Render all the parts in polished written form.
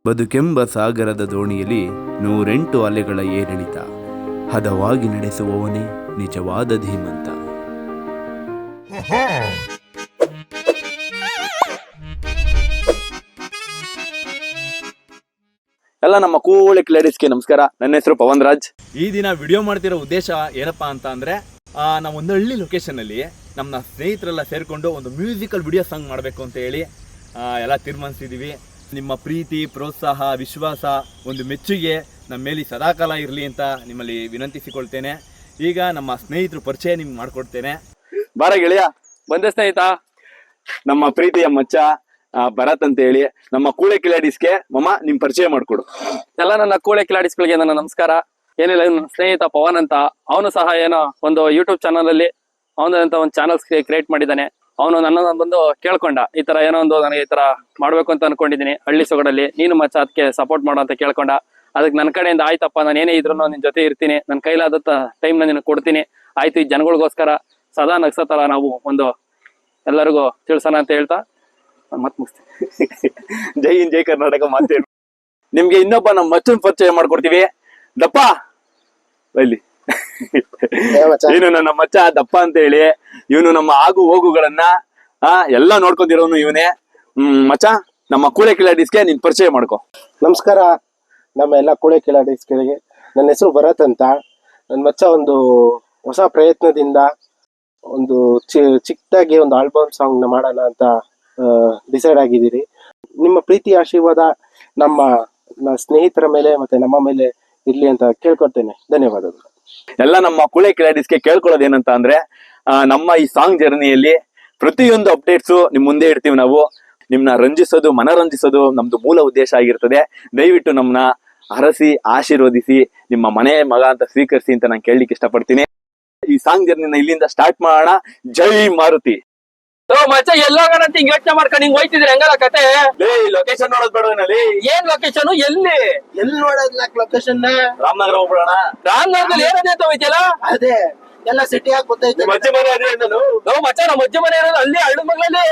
ಬದುಕೆಂಬ ಸಾಗರದ ದೋಣಿಯಲ್ಲಿ 108 ಅಲೆಗಳ ಏರಿಳಿತ. ಹದವಾಗಿ ನಡೆಸುವವನೇ ನಿಜವಾದ ಧೀಮಂತ. ಎಲ್ಲ ನಮ್ಮ ಕೂಳಿ ಲೇಡೀಸ್ಗೆ ನಮಸ್ಕಾರ. ನನ್ನ ಹೆಸರು ಪವನ್ ರಾಜ್. ಈ ದಿನ ವಿಡಿಯೋ ಮಾಡ್ತಿರೋ ಉದ್ದೇಶ ಏನಪ್ಪಾ ಅಂತ ಅಂದ್ರೆ ನಾವು ಒಂದು ಹಳ್ಳಿ ಲೊಕೇಶನ್ ಅಲ್ಲಿ ನಮ್ಮ ಸ್ನೇಹಿತರೆಲ್ಲ ಸೇರ್ಕೊಂಡು ಒಂದು ಮ್ಯೂಸಿಕಲ್ ವಿಡಿಯೋ ಸಾಂಗ್ ಮಾಡಬೇಕು ಅಂತ ಹೇಳಿ ಎಲ್ಲ ತೀರ್ಮಾನಿಸಿದೀವಿ. ನಿಮ್ಮ ಪ್ರೀತಿ, ಪ್ರೋತ್ಸಾಹ, ವಿಶ್ವಾಸ, ಒಂದು ಮೆಚ್ಚುಗೆ ನಮ್ಮ ಮೇಲೆ ಸದಾಕಾಲ ಇರಲಿ ಅಂತ ನಿಮ್ಮಲ್ಲಿ ವಿನಂತಿಸಿಕೊಳ್ತೇನೆ. ಈಗ ನಮ್ಮ ಸ್ನೇಹಿತರು ಪರಿಚಯ ನಿಮ್ಗೆ ಮಾಡ್ಕೊಡ್ತೇನೆ. ಬಾರ ಗೆಳೆಯ, ಬಂದೆ ಸ್ನೇಹಿತ. ನಮ್ಮ ಪ್ರೀತಿಯ ಮಚ್ಚ ಭರತ್ ಅಂತ ಹೇಳಿ, ನಮ್ಮ ಕೂಳೆ ಕಿಲಾಡಿಸ್ಗೆ ನಿಮ್ ಪರಿಚಯ ಮಾಡ್ಕೊಡು. ಎಲ್ಲ ನನ್ನ ಕೂಳೆ ಕಿಲಾಡಿಸ್ಗಳಿಗೆ ನನ್ನ ನಮಸ್ಕಾರ. ಏನಿಲ್ಲ, ನನ್ನ ಸ್ನೇಹಿತ ಪವನ್ ಅಂತ, ಅವನು ಸಹ ಏನೋ ಒಂದು ಯೂಟ್ಯೂಬ್ ಚಾನಲ್ ಅಲ್ಲಿ ಅವನಂತ ಒಂದು ಚಾನಲ್ಸ್ ಕ್ರಿಯೇಟ್ ಮಾಡಿದ್ದಾನೆ. ಅವನು ನನ್ನ ಬಂದು ಕೇಳ್ಕೊಂಡ, ಈ ತರ ಏನೋ ಒಂದು ನನಗೆ ಈ ತರ ಮಾಡ್ಬೇಕು ಅಂತ ಅನ್ಕೊಂಡಿದೀನಿ ಹಳ್ಳಿ ಸೊಗಡಲ್ಲಿ, ನೀನು ಮಚ್ಚ ಅದಕ್ಕೆ ಸಪೋರ್ಟ್ ಮಾಡು ಅಂತ ಕೇಳ್ಕೊಂಡ. ಅದಕ್ಕೆ ನನ್ನ ಕಡೆಯಿಂದ ಆಯ್ತಪ್ಪ, ನಾನು ಏನೇ ಇದ್ರು ನಿನ್ ಜೊತೆ ಇರ್ತೀನಿ, ನನ್ನ ಕೈಲಾದ ಟೈಮ್ ನಿನಗೆ ಕೊಡ್ತೀನಿ, ಆಯ್ತು. ಈ ಜನಗಳಿಗೋಸ್ಕರ ಸದಾ ನಗ್ಸತರ ನಾವು ಒಂದು ಎಲ್ಲರಿಗೂ ತಿಳ್ಸೋಣ ಅಂತ ಹೇಳ್ತಾ ಮತ್ ಮುಗಿಸ್ತೀನಿ. ಜೈ ಹಿಂದ್, ಜೈ ಕರ್ನಾಟಕ. ಮಾತೇನು ನಿಮ್ಗೆ ಇನ್ನೊಬ್ಬ ನಮ್ಮ ಮಚ್ಚನ್ ಪರಿಚಯ ಮಾಡ್ಕೊಡ್ತೀವಿ. ದಪ್ಪ ಬೈಲಿ. ಇವನು ನನ್ನ ಮಚ್ಚ ದಪ್ಪ ಅಂತ ಹೇಳಿ, ಇವನು ನಮ್ಮ ಆಗು ಹೋಗುಗಳನ್ನ ಎಲ್ಲ ನೋಡ್ಕೊಂಡಿರೋನು ಇವನೇ. ಮಚ್ಚ, ನಮ್ಮ ಕೂಳೆ ಕಿಲಾಡಿಸ್ಗೆ ನೀನ್ ಪರಿಚಯ ಮಾಡ್ಕೊ. ನಮಸ್ಕಾರ ನಮ್ಮ ಎಲ್ಲ ಕೂಳೆ ಕಿಲಾಡಿಸ್ಗಳಿಗೆ. ನನ್ನ ಹೆಸರು ಭರತ್ ಅಂತ. ನನ್ನ ಮಚ್ಚ ಒಂದು ಹೊಸ ಪ್ರಯತ್ನದಿಂದ ಒಂದು ಚಿಕ್ಕದಾಗಿ ಒಂದು ಆಲ್ಬಮ್ ಸಾಂಗ್ ನ ಮಾಡೋಣ ಅಂತ ಡಿಸೈಡ್ ಆಗಿದ್ದೀರಿ. ನಿಮ್ಮ ಪ್ರೀತಿ ಆಶೀರ್ವಾದ ನಮ್ಮ ಸ್ನೇಹಿತರ ಮೇಲೆ ಮತ್ತೆ ನಮ್ಮ ಮೇಲೆ ಇರ್ಲಿ ಅಂತ ಕೇಳ್ಕೊಳ್ತೇನೆ. ಧನ್ಯವಾದಗಳು. ಎಲ್ಲ ನಮ್ಮ ಕೂಳೆ ಕಿಲಾಡಿಸ್ಗೆ ಕೇಳ್ಕೊಳ್ಳೋದು ಏನಂತ ಅಂದ್ರೆ, ನಮ್ಮ ಈ ಸಾಂಗ್ ಜರ್ನಿಯಲ್ಲಿ ಪ್ರತಿಯೊಂದು ಅಪ್ಡೇಟ್ಸು ನಿಮ್ ಮುಂದೆ ಇಡ್ತೀವಿ ನಾವು. ನಿಮ್ನ ರಂಜಿಸೋದು, ಮನರಂಜಿಸೋದು ನಮ್ದು ಮೂಲ ಉದ್ದೇಶ ಆಗಿರ್ತದೆ. ದಯವಿಟ್ಟು ನಮ್ನ ಹರಸಿ, ಆಶೀರ್ವದಿಸಿ, ನಿಮ್ಮ ಮನೆ ಮಗ ಅಂತ ಸ್ವೀಕರಿಸಿ ಅಂತ ನಾನು ಕೇಳಲಿಕ್ಕೆ ಇಷ್ಟಪಡ್ತೀನಿ. ಈ ಸಾಂಗ್ ಜರ್ನಿನ ಇಲ್ಲಿಂದ ಸ್ಟಾರ್ಟ್ ಮಾಡೋಣ. ಜೈ ಮಾರುತಿ. ಮಚ್ಚ ಎಲ್ಲೋಗೋಣ ಅಂತ ಹಿಂಗ್ ಯೋಚನೆ ಮಾಡ್ಕೊಂಡು ಹಿಂಗ್ ಹೋಯ್ತಿದ್ರೆ ಹೆಂಗಲ್ಲ ಕತೆ? ಲೊಕೇಶನ್ ನೋಡೋದ್ ಬೇಡವೇನಲ್ಲಿ? ಏನ್ ಲೊಕೇಶನ್? ಎಲ್ಲಿ ನೋಡೋದ್ ಲೊಕೇಶನ್? ರಾಮನಗರ ಹೋಗ್ಬಿಡೋಣ. ರಾಮನಗರದಲ್ಲಿ ಏನದೆ ಅಂತ ಹೋಯ್ತಿಯಲ್ಲ? ಅದೇ ಎಲ್ಲ ಸಿಟಿ ಆಗಿ ಗೊತ್ತೈತೆ. ಮಜ್ಜೆ ಮನೆ ಅದೇ ನಾನು. ಮಚ್ಚ, ನಮ್ಮ ಅಜ್ಜ ಮನೆ ಇರೋದು ಅಲ್ಲಿ ಹಳ್ಳ ಮಗಳಲ್ಲಿ.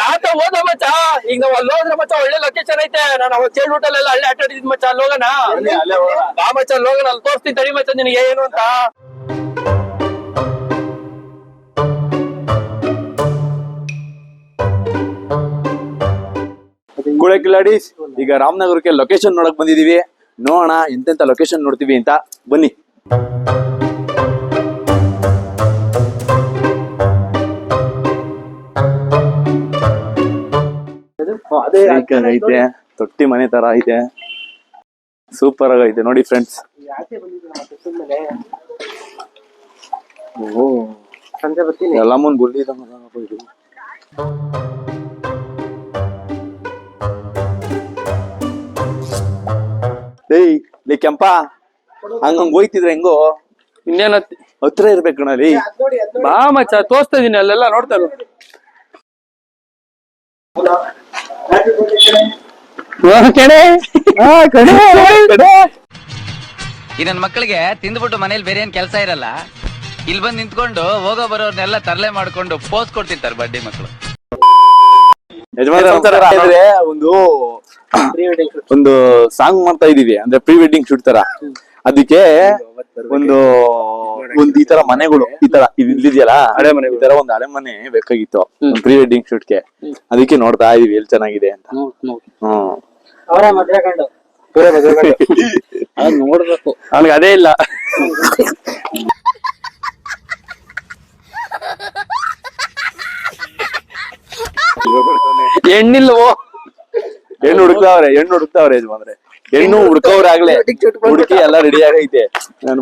ತಾತ ಹೋದ ಮಚ್ಚ. ಈಗ ನಾವ್ ಅಲ್ಲಿ ಹೋದ್ರೆ ಮಚ್ಚ ಒಳ್ಳೆ ಲೊಕೇಶನ್ ಐತೆ. ನಾನು ಅವಾಗ ಚೈಲ್ಡ್ಹುಡ್ ಹಳ್ಳಿ ಆಟ ಆಡಿದ್ ಮಚ್ಚ. ಅಲ್ಲಿ ಹೋಗೋಣ ಬಾ ಮಚ್ಚ, ಅಲ್ಲಿ ಹೋಗೋಣ. ಅಲ್ಲಿ ತೋರಿಸ್ತೀನಿ ತಡಿ ಮಚ್ಚ ನಿನಗೆ ಏನು ಅಂತ. ಕೂಳೆ ಕಿಲಾಡಿಸ್, ಈಗ ರಾಮನಗರಕ್ಕೆ ಲೊಕೇಶನ್ ನೋಡಕ್ ಬಂದಿದೀವಿ. ನೋಡೋಣ ಎಂತೆಂತ ಲೊಕೇಶನ್ ನೋಡ್ತೀವಿ ಅಂತ. ಬನ್ನಿ. ಐತೆ, ತೊಟ್ಟಿ ಮನೆ ತರ ಐತೆ, ಸೂಪರ್ ಆಗೈತೆ ನೋಡಿ ಫ್ರೆಂಡ್ಸ್. ಸಂಜೆ ಬರ್ತೀನಿ. ಎಲ್ಲ ಮುಂದ್ ಗುಳ್ಳಿ ಇದು. ಏಯ್ ಲೇ ಕೆಂಪ, ಹಂಗಂಗ್ ಹೋಯ್ತಿದ್ರೆ ಹೆಂಗೋ? ಇನ್ನೇನ ಹತ್ರ ಇರ್ಬೇಕು ಕಣಲ್ಲಿ. ಬಾ ಮಚ್ಚ, ತೋರಿಸ್ತಾ ಇದೀನಿ, ಅಲ್ಲೆಲ್ಲ ನೋಡ್ತಾ ಇರು. ಈ ನನ್ನ ಮಕ್ಕಳಿಗೆ ತಿಂದ್ಬಿಟ್ಟು ಮನೇಲಿ ಬೇರೆ ಏನ್ ಕೆಲಸ ಇರಲ್ಲ, ಇಲ್ಲಿ ಬಂದು ನಿಂತ್ಕೊಂಡು ಹೋಗೋ ಬರೋರ್ನೆಲ್ಲ ತರಲೆ ಮಾಡ್ಕೊಂಡು ಪೋಸ್ ಕೊಡ್ತಿರ್ತಾರೆ ಬಡ್ಡಿ ಮಕ್ಕಳು. ಒಂದು ಸಾಂಗ್ ಮಾಡ್ತಾ ಇದೀವಿ, ಅಂದ್ರೆ ಪ್ರೀ ವೆಡ್ಡಿಂಗ್ ಶೂಟ್ ತರ. ಅದಕ್ಕೆ ಒಂದು ಈ ತರ ಮನೆಗಳು ಈ ತರ ಇಲ್ಲಿದೆಯಲ್ಲ, ಹಳೆ ಮನೆ, ಈ ತರ ಒಂದು ಹಳೆ ಮನೆ ಬೇಕಾಗಿತ್ತು ಪ್ರೀ ವೆಡ್ಡಿಂಗ್ ಶೂಟ್ಗೆ. ಅದಕ್ಕೆ ನೋಡ್ತಾ ಇದೀವಿ ಎಲ್ಲಿ ಚೆನ್ನಾಗಿದೆ ಅಂತ. ನೋಡ್ಬೇಕು, ನನಗೆ ಅದೇ ಇಲ್ಲ. ಹೆಣ್ಣಿಲ್ವೋ? ಹೆಣ್ಣು ಹುಡುಕ್ತಾವ್ರೆ ಯಜಮಾನ್ರೆ. ಹೆಣ್ಣು ಹುಡ್ಕವ್ರಾಗ್ಲೆ, ಹುಡುಕಿ ಎಲ್ಲ ರೆಡಿ ಆಗೈತೆ. ನನ್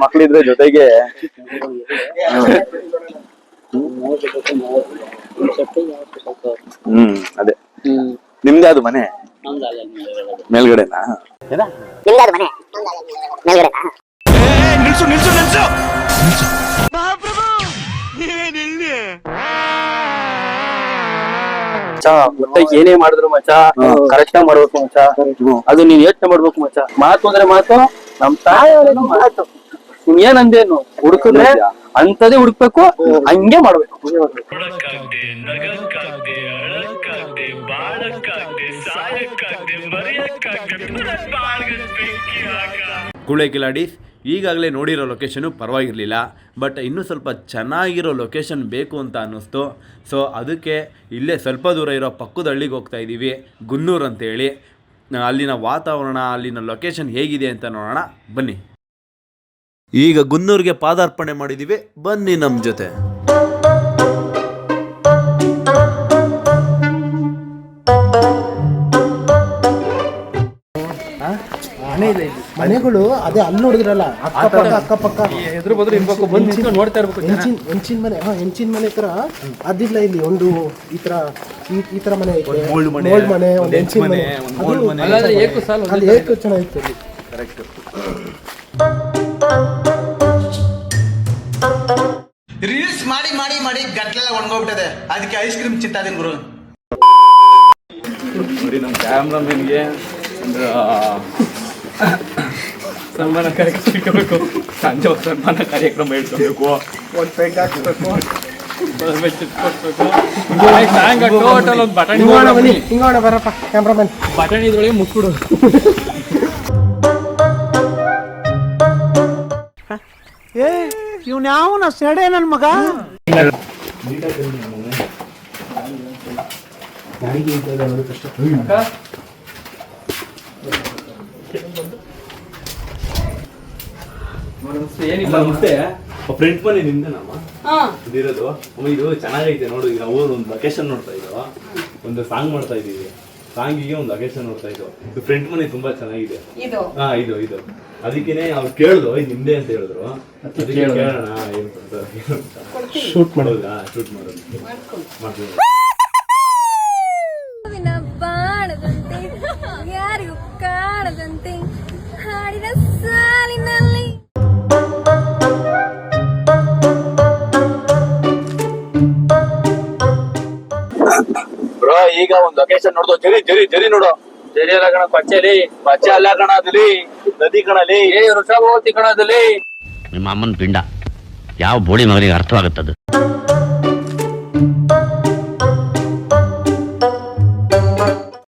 ಮಕ್ಳಿದ್ರೆ ಜೊತೆಗೆ. ಅದೇ ನಿಮ್ದೇ ಅದು ಮನೆ ಮೇಲ್ಗಡೆನಾ? ಏನೇ ಮಾಡಿದ್ರು ಮಚ್ಚ ಕರೆಕ್ಟ್ ಆಗಿ ಮಾಡ್ಬೇಕು ಮಚ್ಚ. ಅದು ನೀನ್ ಯೋಚನೆ ಮಾಡ್ಬೇಕು ಮಚ್ಚ. ಮಾತು ಅಂದ್ರೆ ಮಾತು, ನಮ್ ತಾಯಿ ಮಾತು. ನೀನ್ ಏನಂದೇನು ಹುಡುಕಿದ್ರೆ ಅಂತದೇ ಹುಡುಕ್ಬೇಕು, ಹಂಗೆ ಮಾಡ್ಬೇಕು. ಕೂಳೆ ಕಿಲಾಡೀಸ್ ಈಗಾಗಲೇ ನೋಡಿರೋ ಲೊಕೇಶನು ಪರವಾಗಿರಲಿಲ್ಲ, ಬಟ್ ಇನ್ನೂ ಸ್ವಲ್ಪ ಚೆನ್ನಾಗಿರೋ ಲೊಕೇಶನ್ ಬೇಕು ಅಂತ ಅನ್ನಿಸ್ತು. ಸೊ ಅದಕ್ಕೆ ಇಲ್ಲೇ ಸ್ವಲ್ಪ ದೂರ ಇರೋ ಪಕ್ಕದ ಹಳ್ಳಿಗೆ ಹೋಗ್ತಾ ಇದ್ದೀವಿ, ಗುನ್ನೂರು ಅಂತೇಳಿ. ಅಲ್ಲಿನ ವಾತಾವರಣ, ಅಲ್ಲಿನ ಲೊಕೇಶನ್ ಹೇಗಿದೆ ಅಂತ ನೋಡೋಣ ಬನ್ನಿ. ಈಗ ಗುನ್ನೂರಿಗೆ ಪಾದಾರ್ಪಣೆ ಮಾಡಿದ್ದೀವಿ, ಬನ್ನಿ ನಮ್ಮ ಜೊತೆ. ಮನೆಗಳು ಅದೇ ಅಲ್ಲಿ ನೋಡಿದ್ರಲ್ಲ ಅಕ್ಕಪಕ್ಕ ಎದುರು ಬದ್ರು ಇರ್ಬೇಕು, ಬಂದು ನಿಂತ್ಕೊಂಡು ನೋಡ್ತಾ ಇರ್ಬೇಕು. ಹೆಂಚಿನ ಮನೆ, ಹೆಂಚಿನ ಮನೆ ತರ ಅದಿಲ್ಲ ಇಲ್ಲಿ. ಒಂದು ಈ ತರ ಮನೆ ಐತೆ, ಮೋಲ್ಡ್ ಮನೆ, ಒಂದು ಹೆಂಚಿನ ಮನೆ. ಅಲ್ಲಾದ್ರೆ ಏಕು ಸಾಲ ಅದು ಏಕು ಚೆನ್ನಾಗಿತ್ತು ಅಲ್ಲಿ. ರೀಲ್ಸ್ ಮಾಡಿ ಮಾಡಿ ಮಾಡಿ ಗಟ್ಲೆಲ್ಲ ಒಣಗೋಗ್ಬಿಟ್ಟದೆ, ಅದಕ್ಕೆ ಐಸ್ ಕ್ರೀಮ್ ಚಿತ್ತಾದೀನಿ ಗುರು. ನೋಡಿ ನಮ್ಮ ಕ್ಯಾಮ್ರಾಮನ್ಗೆ ಸನ್ಮಾನ ಕಾರ್ಯಕ್ರಮ ಇಟ್ಕೋಬೇಕು, ಸಂಜೆ ಒಂದು ಸನ್ಮಾನ ಕಾರ್ಯಕ್ರಮ ಇಟ್ಕೋಬೇಕು, ಒಂದು ಪೆಗ್ ಹಾಕ್ಬೇಕು, ಟೋಟಲ್ ಒಂದು ಬಟಾಣಿ ಹಿಂಗೋಣ ಬರಪ್ಪ ಕ್ಯಾಮ್ರಾಮನ್, ಬಟಾಣಿ ಇದ್ರೊಳಗೆ ಮುಚ್ಬಿಡು. ಇವ್ನ್ಯಾವನ ಸೆಡೆ ನನ್ನ ಮಗ. ಏನಿಲ್ಲ ಮತ್ತೆ ಫ್ರೆಂಡ್ ಮನೆ ನಿಂದನಮ್ಮ ಇದಿರೋದು. ಇದು ಚೆನ್ನಾಗೈತೆ ನೋಡು. ಈಗ ನಾವು ಒಂದು ಲೊಕೇಶನ್ ನೋಡ್ತಾ ಇದ್ದೋ, ಒಂದು ಸಾಂಗ್ ಮಾಡ್ತಾ ಇದೀವಿ, ಸಾಂಗಿಗೆ ಒಂದು ಲೊಕೇಶನ್ ನೋಡ್ತಾ ಇದ್ದೋ. ಇದು ಫ್ರೆಂಡ್ ಮನೆ ತುಂಬಾ ಚೆನ್ನಾಗಿದೆ. ಹಾ ಇದು ಅದಕ್ಕೇನೆ ಅವ್ರು ಕೇಳಿದ್ರು ಇದು ನಿಮ್ದೆ ಅಂತ ಹೇಳಿದ್ರು. ಅದಕ್ಕೆ ಕೇಳೋಣ ಏನು ಶೂಟ್ ಮಾಡೋದಾ, ಶೂಟ್ ಮಾಡೋದು ಮಾಡ್ತೀವಿ. ಬಾಣದಂತೆ ಯಾರಿಗೂ ಕಾಣದಂತೆ ಹಾಡಿದ ಸಾಲಿನಲ್ಲಿ. ಬ್ರೋ ಈಗ ಒಂದು ಲೊಕೇಶನ್ ನೋಡ್ದು, ಜರಿ ನೋಡು. ಜರಿ ಅಲ್ಲ ಕಣ, ಪಚ್ಚಲಿ ಬಚ್ಚೆ ಅಲ್ಲ ಕಣ, ಅದಲ್ಲಿ ನದಿ ಕಣಲಿ, ವೃಷಭವತಿ ಕಣ, ಅದಲ್ಲಿ ನಿಮ್ಮ ಅಮ್ಮನ ಪಿಂಡ ಯಾವ ಬೋಳಿ ಮಗನಿಗೆ ಅರ್ಥವಾಗುತ್ತದು.